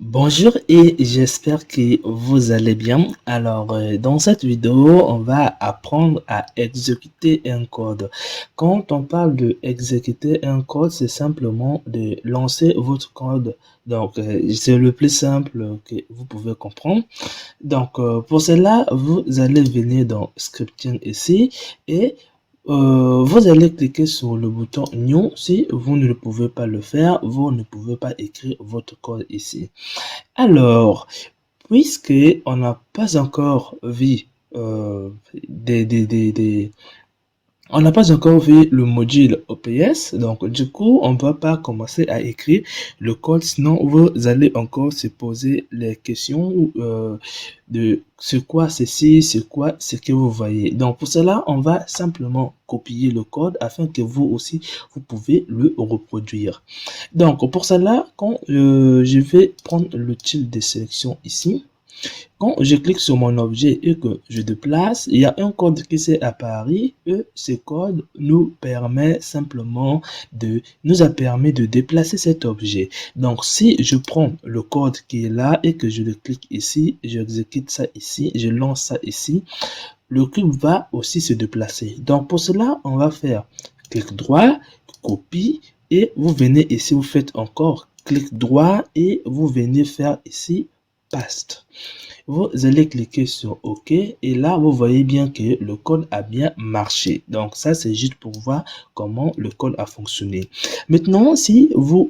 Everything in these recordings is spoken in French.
Bonjour et j'espère que vous allez bien. Alors, dans cette vidéo, on va apprendre à exécuter un code. Quand on parle de exécuter un code, c'est simplement de lancer votre code. Donc, c'est le plus simple que vous pouvez comprendre. Donc, pour cela, vous allez venir dans Scripting ici et vous allez cliquer sur le bouton New. Si vous ne pouvez pas le faire, vous ne pouvez pas écrire votre code ici. Alors, puisque on n'a pas encore vu on n'a pas encore vu le module OPS, donc du coup, on ne va pas commencer à écrire le code, sinon vous allez encore se poser les questions de c'est quoi ceci, c'est quoi ce que vous voyez. Donc pour cela, on va simplement copier le code afin que vous aussi, vous pouvez le reproduire. Donc pour cela, quand je vais prendre l'outil de sélection ici, quand je clique sur mon objet et que je déplace, il y a un code qui s'est apparu et ce code nous permet simplement nous a permis de déplacer cet objet. Donc, si je prends le code qui est là et que je le clique ici, j'exécute ça ici, je lance ça ici, le cube va aussi se déplacer. Donc, pour cela, on va faire clic droit, copie et vous venez ici, vous faites encore clic droit et vous venez faire ici paste. Vous allez cliquer sur OK et là, vous voyez bien que le code a bien marché. Donc, ça, c'est juste pour voir comment le code a fonctionné. Maintenant, si vous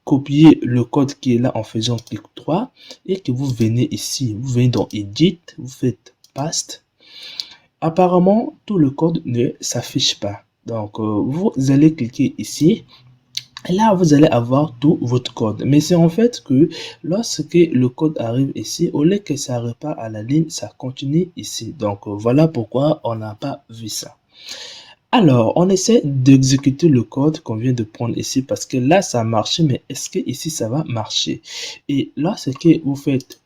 copiez le code qui est là en faisant clic droit et que vous venez ici, vous venez dans Edit, vous faites Paste, apparemment, tout le code ne s'affiche pas. Donc, vous allez cliquer ici. Et là, vous allez avoir tout votre code. Mais c'est en fait que lorsque le code arrive ici, au lieu que ça repart à la ligne, ça continue ici. Donc, voilà pourquoi on n'a pas vu ça. Alors, on essaie d'exécuter le code qu'on vient de prendre ici parce que là, ça a marché, mais est-ce que ici, ça va marcher? Et lorsque vous faites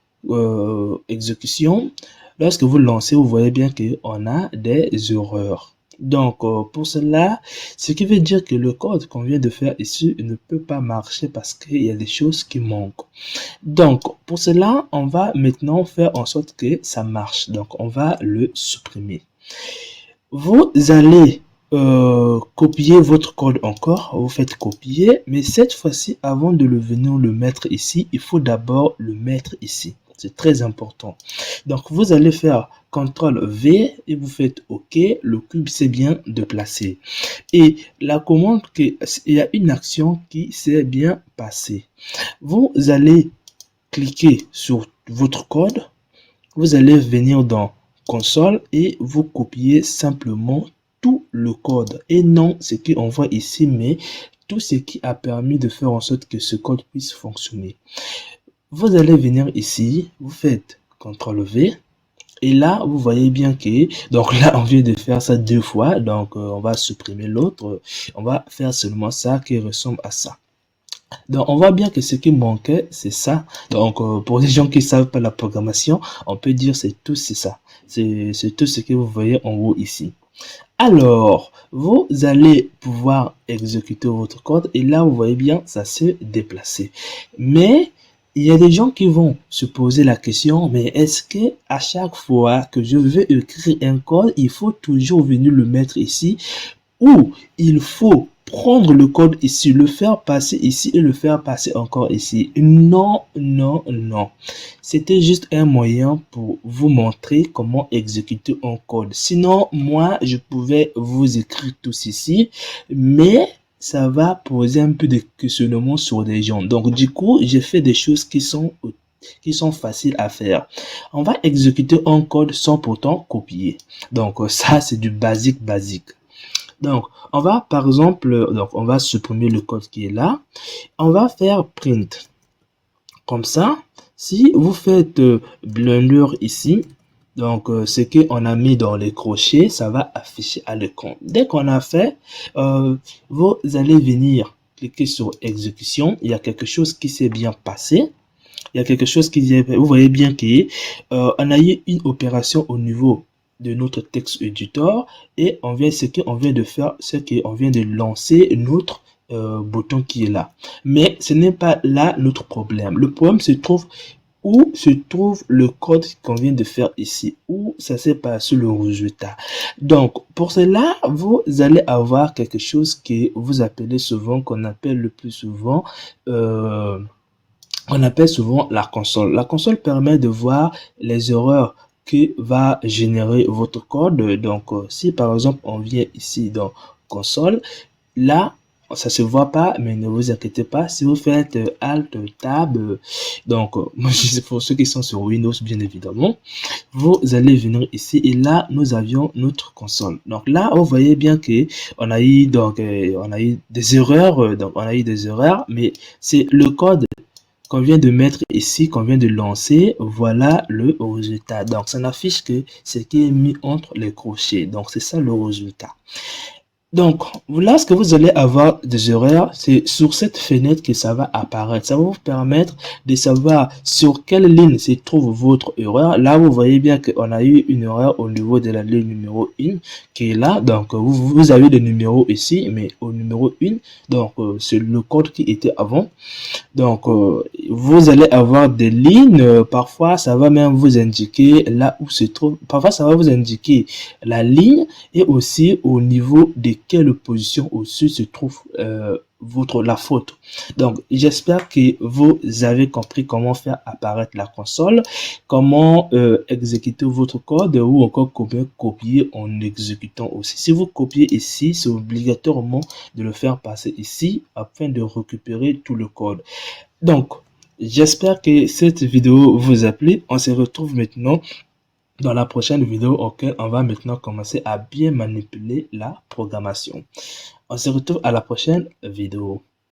exécution, lorsque vous lancez, vous voyez bien qu'on a des erreurs. Donc, pour cela, ce qui veut dire que le code qu'on vient de faire ici ne peut pas marcher parce qu'il y a des choses qui manquent. Donc, pour cela, on va maintenant faire en sorte que ça marche. Donc, on va le supprimer. Vous allez copier votre code encore. Vous faites copier, mais cette fois-ci, avant de venir le mettre ici, il faut d'abord le mettre ici. C'est très important. Donc, vous allez faire CTRL V et vous faites OK. Le cube s'est bien déplacé. Et la commande, il y a une action qui s'est bien passée. Vous allez cliquer sur votre code. Vous allez venir dans console et vous copiez simplement tout le code. Et non ce qu'on voit ici, mais tout ce qui a permis de faire en sorte que ce code puisse fonctionner. Vous allez venir ici, vous faites CTRL V et là vous voyez bien que donc là on vient de faire ça deux fois, donc on va supprimer l'autre, on va faire seulement ça qui ressemble à ça. Donc on voit bien que ce qui manquait c'est ça. Donc pour les gens qui savent pas la programmation, on peut dire c'est tout, c'est ça, c'est tout ce que vous voyez en haut ici. Alors, vous allez pouvoir exécuter votre code et là, vous voyez bien, ça s'est déplacé. Mais, il y a des gens qui vont se poser la question, mais est-ce que à chaque fois que je veux écrire un code, il faut toujours venir le mettre ici ou il faut prendre le code ici, le faire passer ici et le faire passer encore ici? Non, non, non. C'était juste un moyen pour vous montrer comment exécuter un code. Sinon, moi, je pouvais vous écrire tous ici, mais ça va poser un peu de questionnement sur des gens. Donc, du coup, j'ai fait des choses qui sont faciles à faire. On va exécuter un code sans pourtant copier. Donc, ça, c'est du basique. Donc, on va par exemple, donc on va supprimer le code qui est là. On va faire print. Comme ça, si vous faites Blender ici, donc ce qu'on a mis dans les crochets, ça va afficher à l'écran. Dès qu'on a fait, vous allez venir cliquer sur exécution. Il y a quelque chose qui s'est bien passé. Il y a quelque chose qui, vous voyez bien qu'on a eu une opération au niveau de notre texte éditeur et ce qu'on vient de faire, c'est qu'on vient de lancer notre bouton qui est là. Mais ce n'est pas là notre problème. Le problème se trouve où se trouve le code qu'on vient de faire ici, où ça s'est passé le résultat. Donc, pour cela, vous allez avoir quelque chose que vous appelez souvent, qu'on appelle le plus souvent, on appelle souvent la console. La console permet de voir les erreurs que va générer votre code. Donc, si par exemple, on vient ici dans console, là, ça se voit pas, mais ne vous inquiétez pas. Si vous faites Alt, Tab, donc, pour ceux qui sont sur Windows, bien évidemment, vous allez venir ici et là, nous avions notre console. Donc là, vous voyez bien que on a eu on a eu des erreurs, donc on a eu des erreurs, mais c'est le code qu'on vient de mettre ici, qu'on vient de lancer, voilà le résultat. Donc, ça n'affiche que ce qui est mis entre les crochets. Donc, c'est ça le résultat. Donc, là, ce que vous allez avoir des erreurs, c'est sur cette fenêtre que ça va apparaître. Ça va vous permettre de savoir sur quelle ligne se trouve votre erreur. Là, vous voyez bien qu'on a eu une erreur au niveau de la ligne numéro 1 qui est là. Donc, vous avez le numéro ici, mais au numéro 1, donc c'est le code qui était avant. Donc, vous allez avoir des lignes. Parfois, ça va même vous indiquer là où se trouve. Parfois, ça va vous indiquer la ligne et aussi au niveau de quelle position au-dessus se trouve la faute. Donc, j'espère que vous avez compris comment faire apparaître la console, comment exécuter votre code ou encore comment copier en exécutant aussi. Si vous copiez ici, c'est obligatoirement de le faire passer ici afin de récupérer tout le code. Donc, j'espère que cette vidéo vous a plu. On se retrouve maintenant dans la prochaine vidéo auquel on va maintenant commencer à bien manipuler la programmation. On se retrouve à la prochaine vidéo.